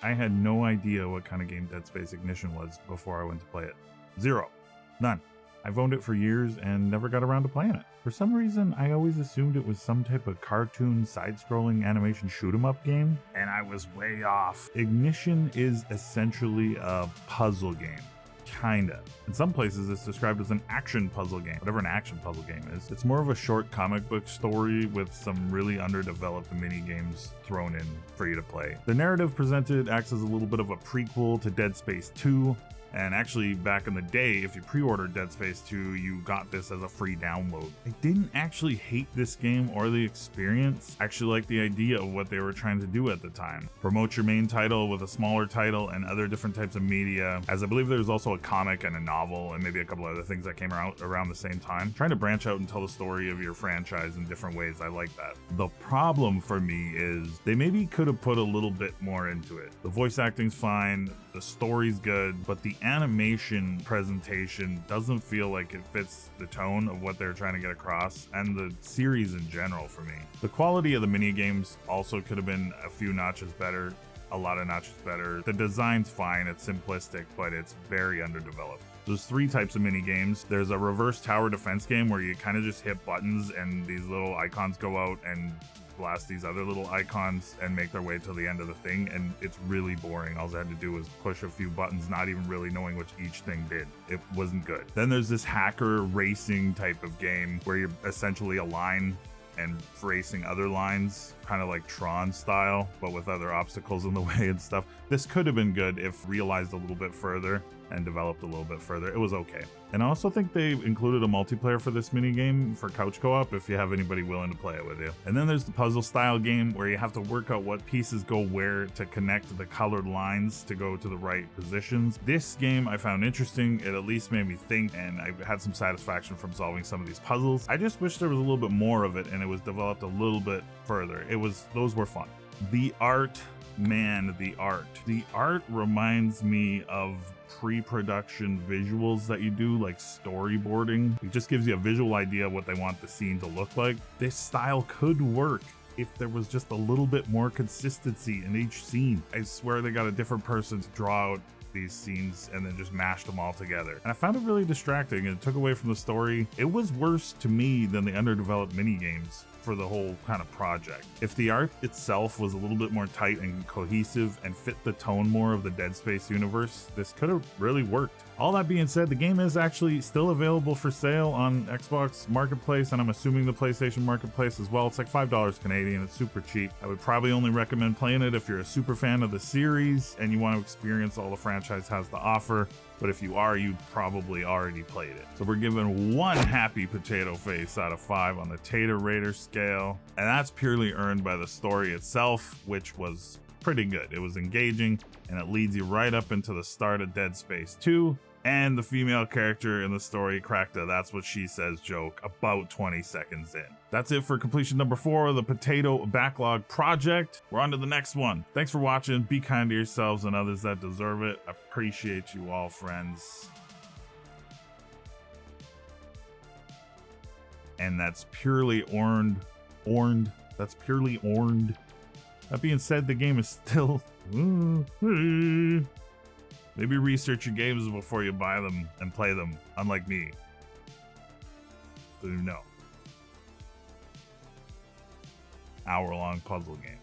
I had no idea what kind of game Dead Space Ignition was before I went to play it. Zero. None. I've owned it for years and never got around to playing it. For some reason, I always assumed it was some type of cartoon, side-scrolling animation shoot-'em-up game, and I was way off. Ignition is essentially a puzzle game. Kinda. In some places, it's described as an action puzzle game, whatever an action puzzle game is. It's more of a short comic book story with some really underdeveloped mini games thrown in for you to play. The narrative presented acts as a little bit of a prequel to Dead Space 2. And actually, back in the day, if you pre-ordered Dead Space 2, you got this as a free download. I didn't actually hate this game or the experience. I actually liked the idea of what they were trying to do at the time. Promote your main title with a smaller title and other different types of media, as I believe there's also a comic and a novel and maybe a couple other things that came out around the same time. Trying to branch out and tell the story of your franchise in different ways, I like that. The problem for me is they maybe could have put a little bit more into it. The voice acting's fine, the story's good, but the animation presentation doesn't feel like it fits the tone of what they're trying to get across, and the series in general for me. The quality of the mini games also could have been a few notches better, a lot of notches better. The design's fine, it's simplistic, but it's very underdeveloped. There's 3 types of mini games. There's a reverse tower defense game where you kind of just hit buttons and these little icons go out and blast these other little icons and make their way to the end of the thing, and it's really boring. All I had to do was push a few buttons, not even really knowing what each thing did. It wasn't good. Then there's this hacker racing type of game where you're essentially a line and racing other lines, kind of like Tron style, but with other obstacles in the way and stuff. This could have been good if realized a little bit further and developed a little bit further. It was okay. And I also think they included a multiplayer for this mini game for couch co-op if you have anybody willing to play it with you. And then there's the puzzle style game where you have to work out what pieces go where to connect the colored lines to go to the right positions. This game I found interesting. It at least made me think, and I had some satisfaction from solving some of these puzzles. I just wish there was a little bit more of it and it was developed a little bit further. Those were fun. The art, man, the art. The art reminds me of pre-production visuals that you do, like storyboarding. It just gives you a visual idea of what they want the scene to look like. This style could work if there was just a little bit more consistency in each scene. I swear they got a different person to draw out these scenes and then just mashed them all together. And I found it really distracting and it took away from the story. It was worse to me than the underdeveloped mini games for the whole kind of project. If the art itself was a little bit more tight and cohesive and fit the tone more of the Dead Space universe, this could have really worked. All that being said, the game is actually still available for sale on Xbox Marketplace, and I'm assuming the PlayStation Marketplace as well. It's like $5 Canadian, it's super cheap. I would probably only recommend playing it if you're a super fan of the series and you want to experience all the franchise has to offer. But if you are, you probably already played it. So we're giving 1 happy potato face out of 5 on the Tater Rater scale. And that's purely earned by the story itself, which was pretty good. It was engaging, and it leads you right up into the start of Dead Space 2. And the female character in the story cracked a "that's what she says" joke about 20 seconds in. That's it for completion number 4 of the Potato Backlog Project. We're on to the next one. Thanks for watching. Be kind to yourselves and others that deserve it. Appreciate you all, friends. And that's purely earned. That's purely earned. That being said, the game is still... Maybe research your games before you buy them and play them, unlike me. So you know. Hour-long puzzle game.